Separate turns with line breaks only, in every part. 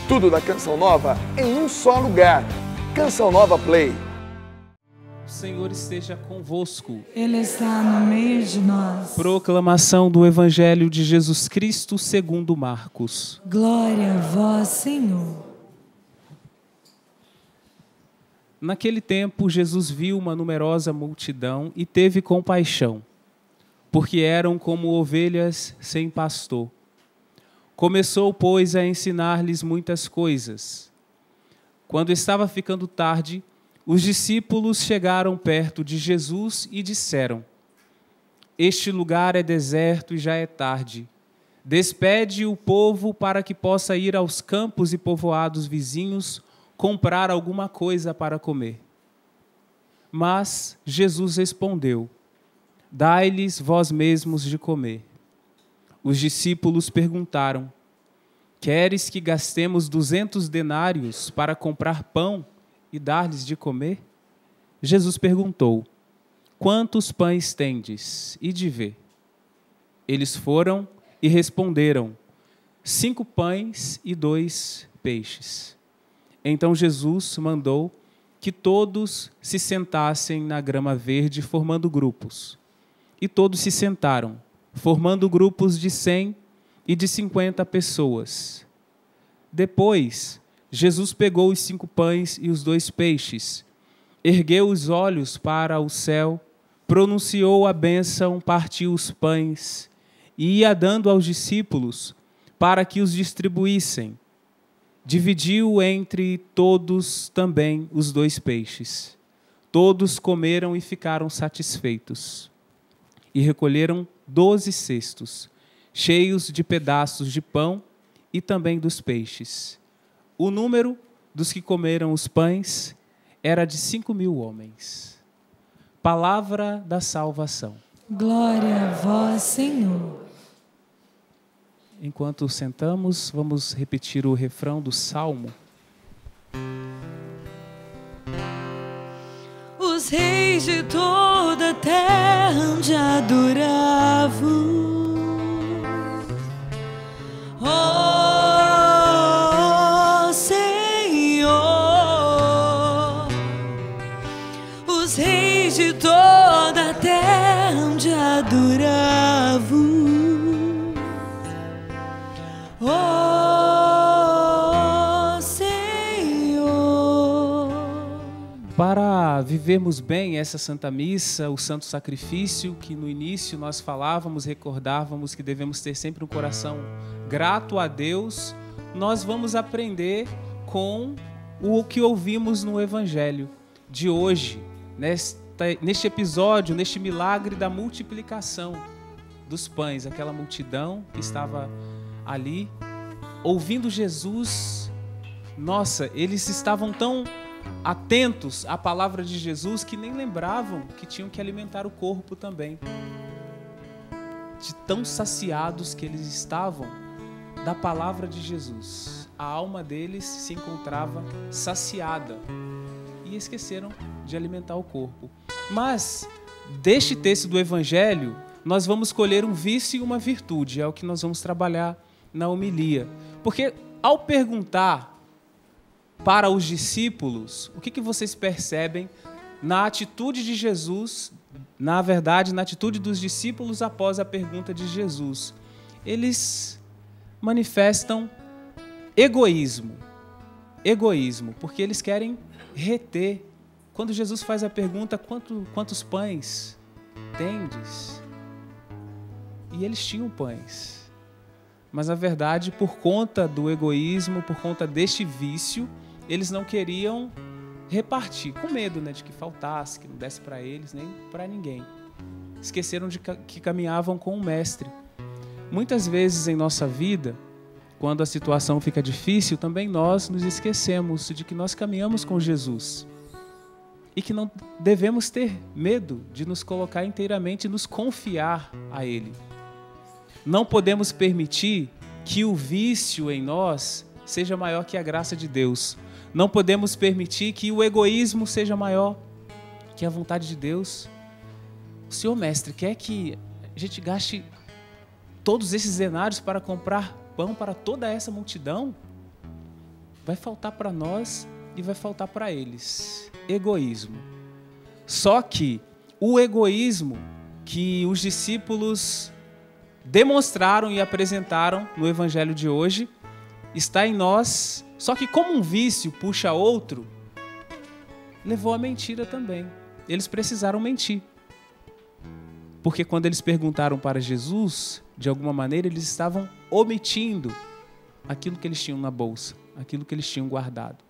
Tudo da Canção Nova em um só lugar. Canção Nova Play.
O Senhor esteja convosco.
Ele está no meio de nós.
Proclamação do Evangelho de Jesus Cristo segundo Marcos.
Glória a vós, Senhor.
Naquele tempo, Jesus viu uma numerosa multidão e teve compaixão, porque eram como ovelhas sem pastor. Começou, pois, a ensinar-lhes muitas coisas. Quando estava ficando tarde, os discípulos chegaram perto de Jesus e disseram: Este lugar é deserto e já é tarde. Despede o povo para que possa ir aos campos e povoados vizinhos comprar alguma coisa para comer. Mas Jesus respondeu: Dai-lhes vós mesmos de comer. Os discípulos perguntaram: Queres que gastemos 200 denários para comprar pão e dar-lhes de comer? Jesus perguntou: Quantos pães tendes? Ide ver. Eles foram e responderam: 5 pães e 2 peixes. Então Jesus mandou que todos se sentassem na grama verde, formando grupos. E todos se sentaram, formando grupos de 100 e de 50 pessoas. Depois, Jesus pegou os 5 pães e os 2 peixes, ergueu os olhos para o céu, pronunciou a bênção, partiu os pães e ia dando aos discípulos para que os distribuíssem. Dividiu entre todos também os 2 peixes. Todos comeram e ficaram satisfeitos. E recolheram 12 cestos, cheios de pedaços de pão e também dos peixes. O número dos que comeram os pães era de 5.000 homens. Palavra da salvação.
Glória a vós, Senhor.
Enquanto sentamos, vamos repetir o refrão do Salmo.
Os reis de toda a terra te adoravam. Oh, Senhor, os reis de toda a terra te adoravam. Oh, Senhor.
Para vivermos bem essa Santa Missa, o Santo Sacrifício, que no início nós falávamos, recordávamos que devemos ter sempre um coração grato a Deus, nós vamos aprender com o que ouvimos no Evangelho de hoje, neste episódio, neste milagre da multiplicação dos pães, aquela multidão que estava ali, ouvindo Jesus. Nossa, eles estavam tão atentos à palavra de Jesus que nem lembravam que tinham que alimentar o corpo também. De tão saciados que eles estavam da palavra de Jesus. A alma deles se encontrava saciada e esqueceram de alimentar o corpo. Mas, deste texto do Evangelho, nós vamos colher um vício e uma virtude, é o que nós vamos trabalhar na homilia. Porque ao perguntar para os discípulos, o que vocês percebem na atitude de Jesus, na verdade, na atitude dos discípulos após a pergunta de Jesus? Eles manifestam egoísmo, porque eles querem reter. Quando Jesus faz a pergunta, quantos pães tendes? E eles tinham pães. Mas, na verdade, por conta do egoísmo, por conta deste vício, eles não queriam repartir, com medo, de que faltasse, que não desse para eles, nem para ninguém. Esqueceram de que caminhavam com o Mestre. Muitas vezes em nossa vida, quando a situação fica difícil, também nós nos esquecemos de que nós caminhamos com Jesus. E que não devemos ter medo de nos colocar inteiramente e nos confiar a Ele. Não podemos permitir que o vício em nós seja maior que a graça de Deus. Não podemos permitir que o egoísmo seja maior que a vontade de Deus. O Senhor Mestre quer que a gente gaste todos esses denários para comprar pão para toda essa multidão? vai faltar para nós e vai faltar para eles. Egoísmo. Só que o egoísmo que os discípulos demonstraram e apresentaram no evangelho de hoje está em nós, só que como um vício puxa outro, levou à mentira também. Eles precisaram mentir. Porque quando eles perguntaram para Jesus, de alguma maneira eles estavam omitindo aquilo que eles tinham na bolsa, aquilo que eles tinham guardado.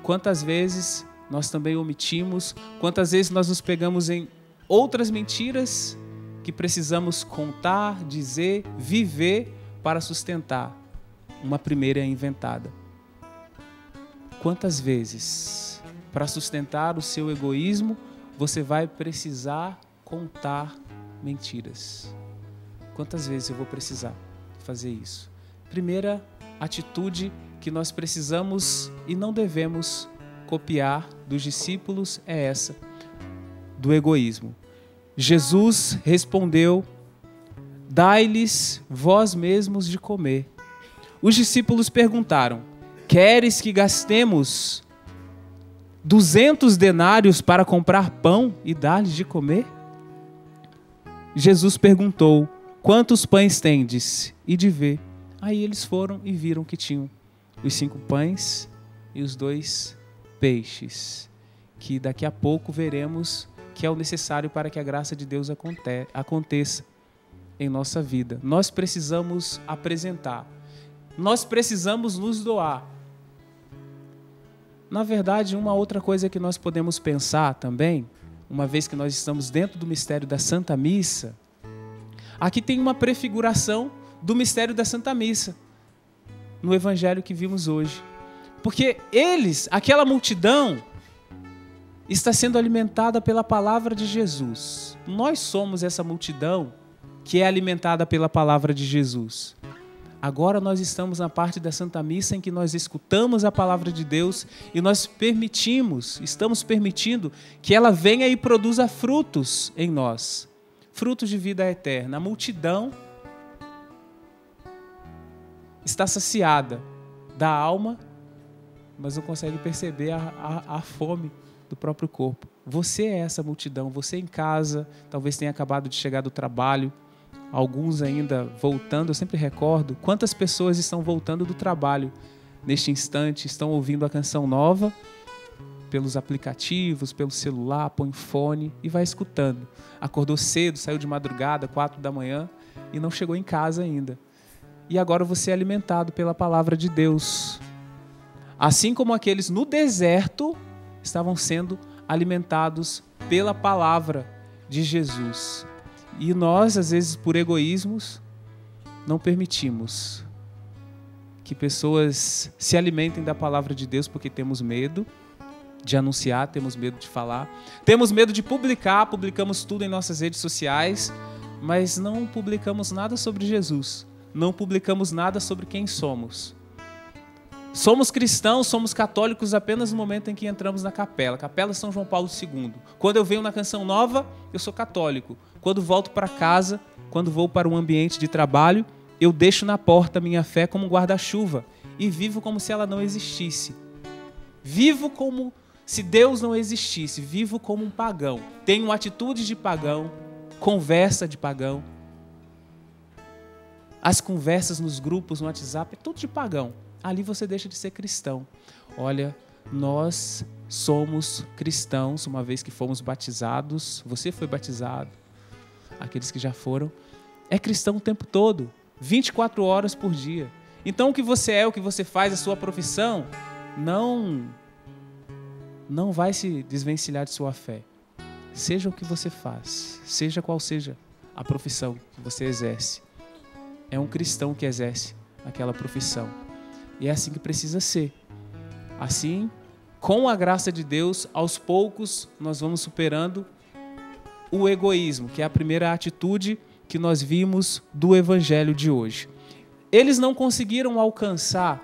Quantas vezes nós também omitimos, quantas vezes nós nos pegamos em outras mentiras que precisamos contar, dizer, viver para sustentar uma primeira inventada. Quantas vezes, para sustentar o seu egoísmo, você vai precisar contar mentiras? Quantas vezes eu vou precisar fazer isso? Primeira atitude que nós precisamos e não devemos copiar dos discípulos é essa, do egoísmo. Jesus respondeu: dai-lhes vós mesmos de comer. Os discípulos perguntaram: queres que gastemos 200 denários para comprar pão e dar-lhes de comer? Jesus perguntou: quantos pães tendes? E de ver. Aí eles foram e viram que tinham os 5 pães e os 2 peixes, que daqui a pouco veremos que é o necessário para que a graça de Deus aconteça em nossa vida. Nós precisamos apresentar, nós precisamos nos doar. Na verdade, uma outra coisa que nós podemos pensar também, uma vez que nós estamos dentro do mistério da Santa Missa, aqui tem uma prefiguração do mistério da Santa Missa, no evangelho que vimos hoje. Porque eles, aquela multidão, está sendo alimentada pela palavra de Jesus. Nós somos essa multidão que é alimentada pela palavra de Jesus. Agora nós estamos na parte da Santa Missa em que nós escutamos a palavra de Deus e nós estamos permitindo que ela venha e produza frutos em nós. Frutos de vida eterna. A multidão está saciada da alma, mas não consegue perceber a fome do próprio corpo. Você é essa multidão, você em casa, talvez tenha acabado de chegar do trabalho, alguns ainda voltando. Eu sempre recordo quantas pessoas estão voltando do trabalho neste instante, estão ouvindo a canção nova pelos aplicativos, pelo celular, põe fone e vai escutando. Acordou cedo, saiu de madrugada, 4 da manhã e não chegou em casa ainda. E agora você é alimentado pela palavra de Deus. Assim como aqueles no deserto estavam sendo alimentados pela palavra de Jesus. E nós, às vezes, por egoísmos, não permitimos que pessoas se alimentem da palavra de Deus porque temos medo de anunciar, temos medo de falar, temos medo de publicar, publicamos tudo em nossas redes sociais, mas não publicamos nada sobre Jesus, não publicamos nada sobre quem somos. Somos cristãos, somos católicos apenas no momento em que entramos na capela. Capela São João Paulo II. Quando eu venho na Canção Nova, eu sou católico. Quando volto para casa, quando vou para um ambiente de trabalho, eu deixo na porta a minha fé como um guarda-chuva e vivo como se ela não existisse. Vivo como se Deus não existisse. Vivo como um pagão. Tenho atitude de pagão, conversa de pagão. As conversas nos grupos, no WhatsApp, é tudo de pagão. Ali você deixa de ser cristão. Olha, nós somos cristãos, uma vez que fomos batizados. Você foi batizado, aqueles que já foram. É cristão o tempo todo, 24 horas por dia. Então o que você é, o que você faz, a sua profissão, não vai se desvencilhar de sua fé. Seja o que você faz, seja qual seja a profissão que você exerce. É um cristão que exerce aquela profissão. E é assim que precisa ser. Assim, com a graça de Deus, aos poucos nós vamos superando o egoísmo, que é a primeira atitude que nós vimos do evangelho de hoje. Eles não conseguiram alcançar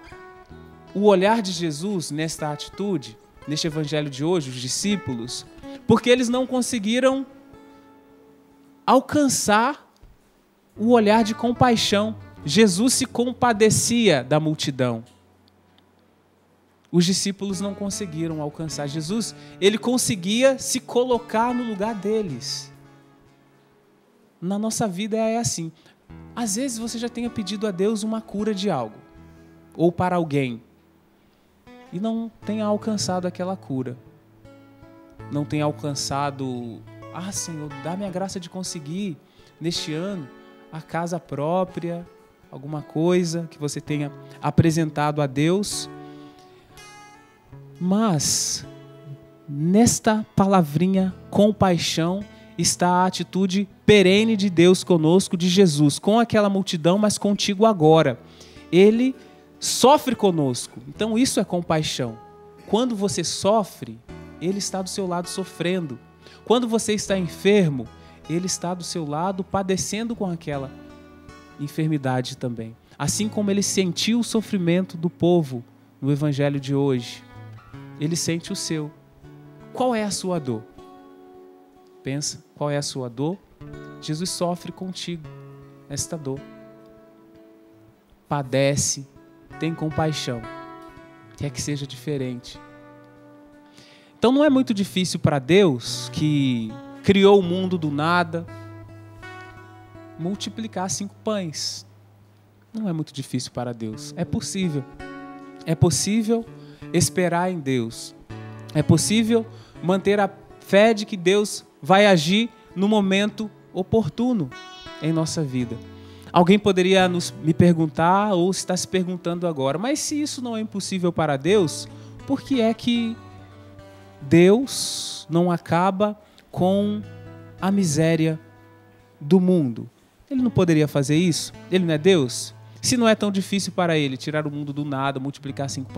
o olhar de Jesus nesta atitude, neste evangelho de hoje, os discípulos, porque eles não conseguiram alcançar o olhar de compaixão. Jesus se compadecia da multidão. os discípulos não conseguiram alcançar. Jesus, ele conseguia se colocar no lugar deles. Na nossa vida é assim. Às vezes você já tenha pedido a Deus uma cura de algo, ou para alguém, e não tenha alcançado aquela cura. Não tenha alcançado, Senhor, dá-me a graça de conseguir, neste ano, a casa própria, alguma coisa que você tenha apresentado a Deus. Mas, nesta palavrinha compaixão, está a atitude perene de Deus conosco, de Jesus, com aquela multidão, mas contigo agora. Ele sofre conosco, então isso é compaixão. Quando você sofre, Ele está do seu lado sofrendo. Quando você está enfermo, Ele está do seu lado padecendo com aquela enfermidade também. Assim como Ele sentiu o sofrimento do povo no Evangelho de hoje, Ele sente o seu. Qual é a sua dor? Pensa, qual é a sua dor? Jesus sofre contigo esta dor. Padece, tem compaixão. Quer que seja diferente. Então não é muito difícil para Deus, que criou o mundo do nada, multiplicar 5 pães. Não é muito difícil para Deus. É possível. É possível esperar em Deus. É possível manter a fé de que Deus vai agir no momento oportuno em nossa vida. Alguém poderia me perguntar, ou está se perguntando agora, mas se isso não é impossível para Deus, por que é que Deus não acaba com a miséria do mundo? Ele não poderia fazer isso? Ele não é Deus? Se não é tão difícil para Ele tirar o mundo do nada, multiplicar 5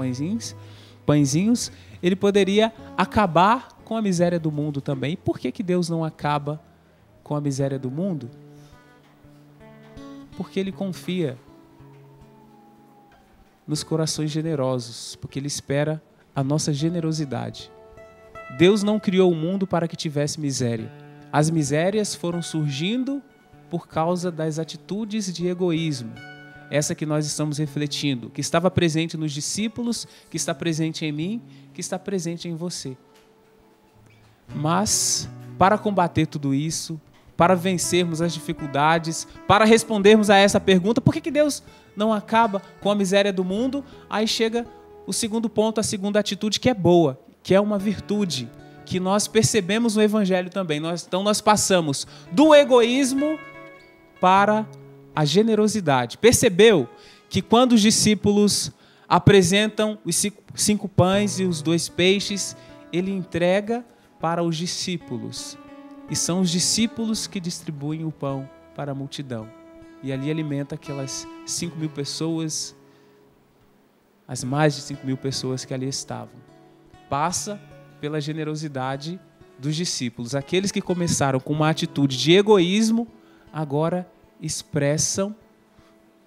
pãezinhos, Ele poderia acabar com a miséria do mundo também. E por que Deus não acaba com a miséria do mundo? Porque Ele confia nos corações generosos, porque Ele espera a nossa generosidade. Deus não criou o mundo para que tivesse miséria. As misérias foram surgindo por causa das atitudes de egoísmo. Essa que nós estamos refletindo, que estava presente nos discípulos, que está presente em mim, que está presente em você. Mas, para combater tudo isso, para vencermos as dificuldades, para respondermos a essa pergunta, por que Deus não acaba com a miséria do mundo? Aí chega o segundo ponto, a segunda atitude, que é boa, que é uma virtude, que nós percebemos no Evangelho também. Então nós passamos do egoísmo para a generosidade. Percebeu que quando os discípulos apresentam os 5 pães e os 2 peixes, Ele entrega para os discípulos. E são os discípulos que distribuem o pão para a multidão. E ali alimenta aquelas 5.000 pessoas, as mais de 5.000 pessoas que ali estavam. Passa pela generosidade dos discípulos. Aqueles que começaram com uma atitude de egoísmo, agora expressam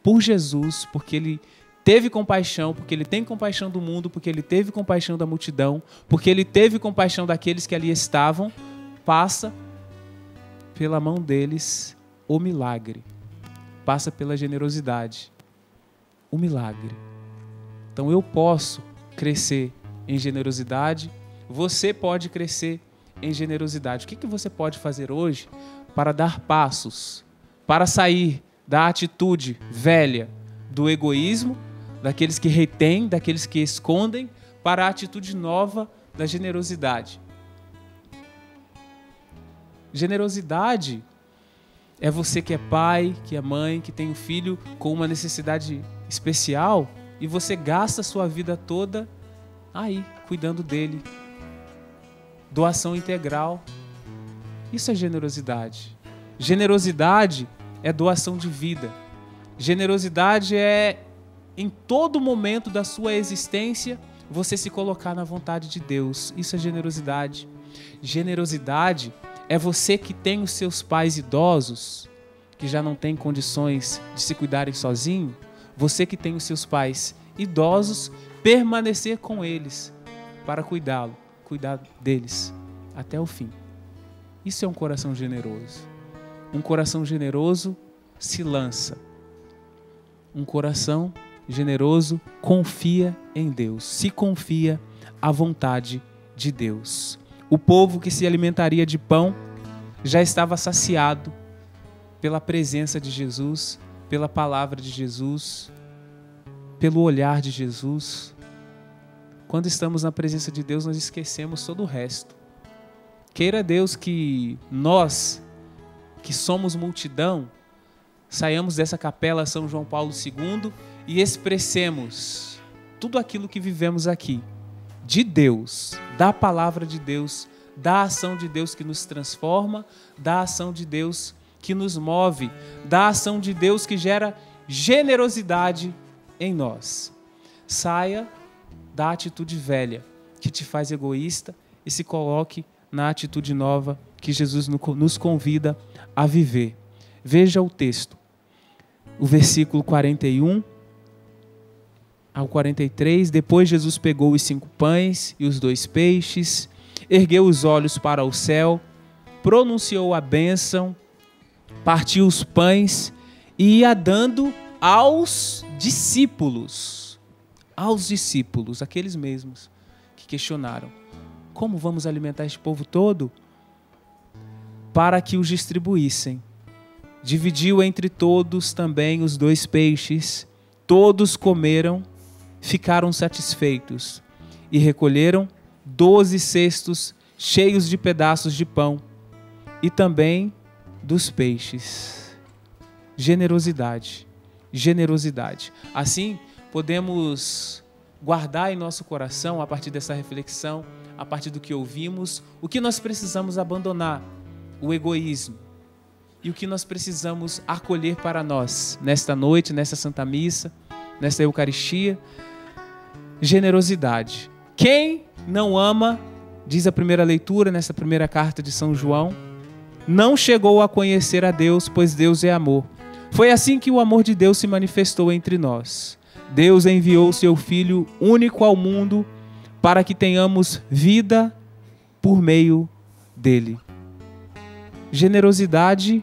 por Jesus, porque Ele teve compaixão, porque Ele tem compaixão do mundo, porque Ele teve compaixão da multidão, porque Ele teve compaixão daqueles que ali estavam, passa pela mão deles o milagre, passa pela generosidade, o milagre. Então eu posso crescer em generosidade, você pode crescer em generosidade. O que você pode fazer hoje para dar passos, para sair da atitude velha do egoísmo, daqueles que retêm, daqueles que escondem, para a atitude nova da generosidade? Generosidade é você que é pai, que é mãe, que tem um filho com uma necessidade especial e você gasta a sua vida toda aí, cuidando dele. Doação integral. Isso é generosidade. Generosidade é doação de vida. Generosidade é, em todo momento da sua existência, você se colocar na vontade de Deus. Isso é generosidade. Generosidade é você que tem os seus pais idosos, que já não têm condições de se cuidarem sozinho, você que tem os seus pais idosos, permanecer com eles para cuidar deles até o fim. Isso é um coração generoso. Um coração generoso se lança. Um coração generoso confia em Deus, se confia à vontade de Deus. O povo que se alimentaria de pão já estava saciado pela presença de Jesus, pela palavra de Jesus, pelo olhar de Jesus. Quando estamos na presença de Deus, nós esquecemos todo o resto. Queira Deus que nós, que somos multidão, saiamos dessa capela São João Paulo II e expressemos tudo aquilo que vivemos aqui, de Deus, da palavra de Deus, da ação de Deus que nos transforma, da ação de Deus que nos move, da ação de Deus que gera generosidade em nós. Saia da atitude velha que te faz egoísta e se coloque na atitude nova que Jesus nos convida a viver. Veja o texto, o versículo 41 ao 43. Depois Jesus pegou os 5 pães e os 2 peixes, ergueu os olhos para o céu, pronunciou a bênção, partiu os pães e ia dando aos discípulos, aqueles mesmos que questionaram: como vamos alimentar este povo todo? Para que os distribuíssem. Dividiu entre todos também os 2 peixes. Todos comeram, ficaram satisfeitos e recolheram 12 cestos cheios de pedaços de pão e também dos peixes. Generosidade, generosidade. Assim, podemos guardar em nosso coração, a partir dessa reflexão, a partir do que ouvimos, o que nós precisamos abandonar, o egoísmo, e o que nós precisamos acolher para nós, nesta noite, nesta Santa Missa, nesta Eucaristia. Generosidade. Quem não ama, diz a primeira leitura, nessa primeira carta de São João, não chegou a conhecer a Deus, pois Deus é amor. Foi assim que o amor de Deus se manifestou entre nós. Deus enviou seu Filho único ao mundo para que tenhamos vida por meio dele. Generosidade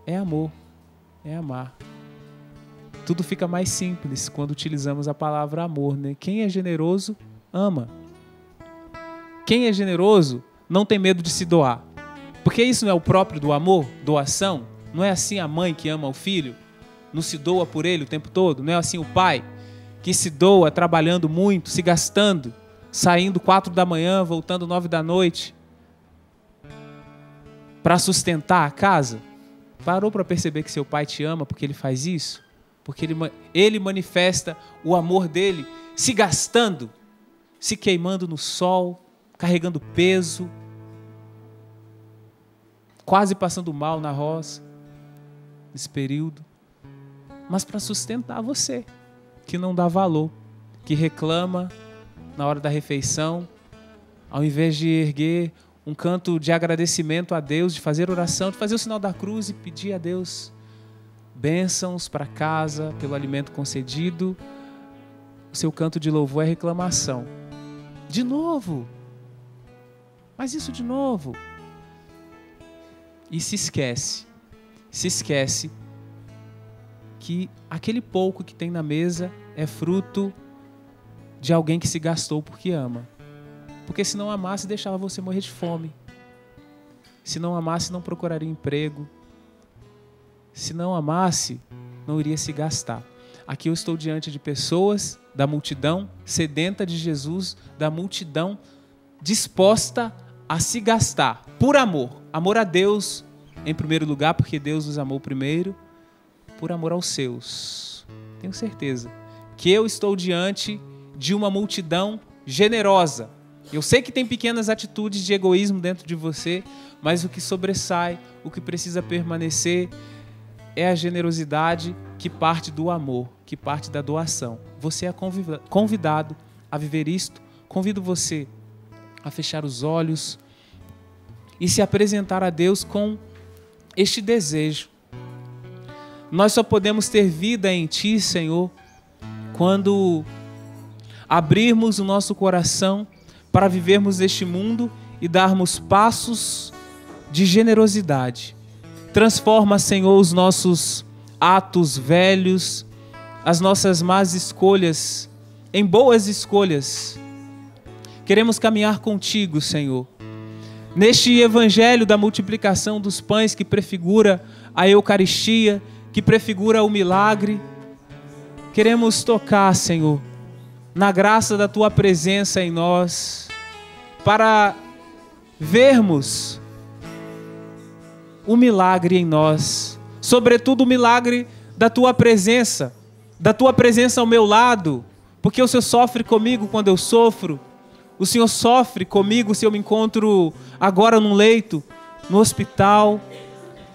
é amor, é amar. Tudo fica mais simples quando utilizamos a palavra amor, né? Quem é generoso, ama. Quem é generoso não tem medo de se doar. Porque isso não é o próprio do amor, doação? Não é assim a mãe que ama o filho? Não se doa por ele o tempo todo? Não é assim o pai que se doa trabalhando muito, se gastando, saindo 4 da manhã, voltando 9 da noite para sustentar a casa? Parou para perceber que seu pai te ama porque ele faz isso? Porque ele manifesta o amor dele se gastando, se queimando no sol, carregando peso, quase passando mal na roça, nesse período, mas para sustentar você, que não dá valor, que reclama na hora da refeição, ao invés de erguer um canto de agradecimento a Deus, de fazer oração, de fazer o sinal da cruz e pedir a Deus bênçãos para casa, pelo alimento concedido, o seu canto de louvor é reclamação. De novo, mas isso de novo. E se esquece que aquele pouco que tem na mesa é fruto de alguém que se gastou porque ama. Porque se não amasse, deixava você morrer de fome. Se não amasse, não procuraria emprego. Se não amasse, não iria se gastar. Aqui eu estou diante de pessoas, da multidão sedenta de Jesus, da multidão disposta a se gastar por amor. Amor a Deus em primeiro lugar, porque Deus nos amou primeiro, por amor aos seus. Tenho certeza que eu estou diante de uma multidão generosa. Eu sei que tem pequenas atitudes de egoísmo dentro de você, mas o que sobressai, o que precisa permanecer é a generosidade que parte do amor, que parte da doação. Você é convidado a viver isto. Convido você a fechar os olhos e se apresentar a Deus com este desejo. Nós só podemos ter vida em Ti, Senhor, quando abrirmos o nosso coração para vivermos este mundo e darmos passos de generosidade. Transforma, Senhor, os nossos atos velhos as nossas más escolhas em boas escolhas. Queremos caminhar contigo, Senhor. Neste evangelho da multiplicação dos pães que prefigura a Eucaristia, que prefigura o milagre, queremos tocar, Senhor, na graça da Tua presença em nós, para vermos o milagre em nós, sobretudo o milagre da Tua presença ao meu lado, porque o Senhor sofre comigo quando eu sofro, o Senhor sofre comigo se eu me encontro agora num leito, no hospital,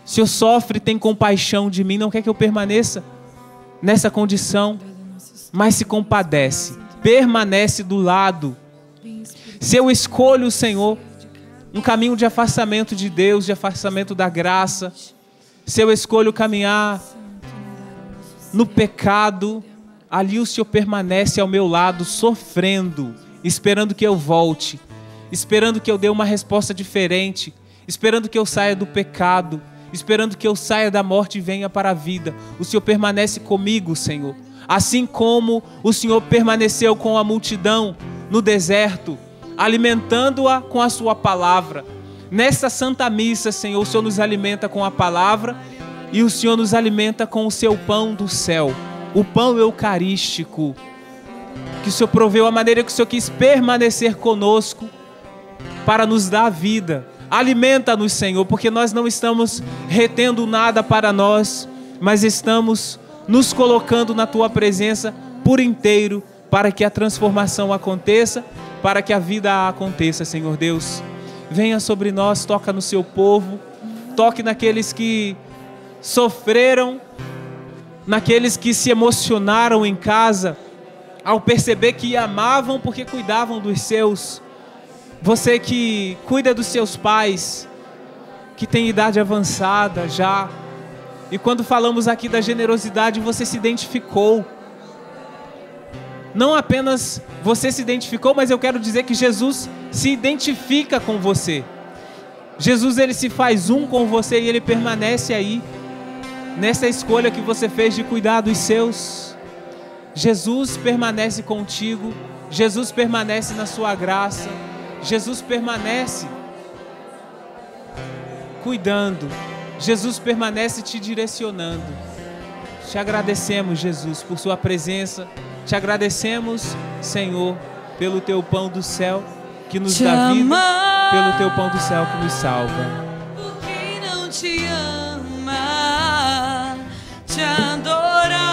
o Senhor sofre, tem compaixão de mim, não quer que eu permaneça nessa condição, mas se compadece, permanece do lado. Se eu escolho, Senhor, um caminho de afastamento de Deus, de afastamento da graça, se eu escolho caminhar no pecado, ali o Senhor permanece ao meu lado, sofrendo, esperando que eu volte, esperando que eu dê uma resposta diferente, esperando que eu saia do pecado, esperando que eu saia da morte e venha para a vida. O Senhor permanece comigo, Senhor. Assim como o Senhor permaneceu com a multidão no deserto, alimentando-a com a sua palavra. Nesta Santa Missa, Senhor, o Senhor nos alimenta com a palavra e o Senhor nos alimenta com o seu pão do céu, o pão eucarístico, que o Senhor proveu, a maneira que o Senhor quis permanecer conosco para nos dar vida. Alimenta-nos, Senhor, porque nós não estamos retendo nada para nós, mas estamos nos colocando na Tua presença por inteiro, para que a transformação aconteça, para que a vida aconteça, Senhor Deus. Venha sobre nós, toca no seu povo, toque naqueles que sofreram, naqueles que se emocionaram em casa, ao perceber que amavam porque cuidavam dos seus. Você que cuida dos seus pais, que tem idade avançada já, e quando falamos aqui da generosidade, você se identificou. Não apenas você se identificou, mas eu quero dizer que Jesus se identifica com você. Jesus, ele se faz um com você e ele permanece aí, nessa escolha que você fez de cuidar dos seus. Jesus permanece contigo, Jesus permanece na sua graça, Jesus permanece cuidando, Jesus permanece te direcionando. Te agradecemos, Jesus, por sua presença. Te agradecemos, Senhor, pelo teu pão do céu que nos dá vida, pelo teu pão do céu que nos salva.
Por quem não te ama, te adorar,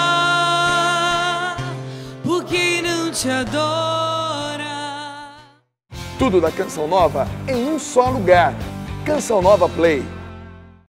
por quem não te adora.
Tudo da Canção Nova em um só lugar. Canção Nova Play.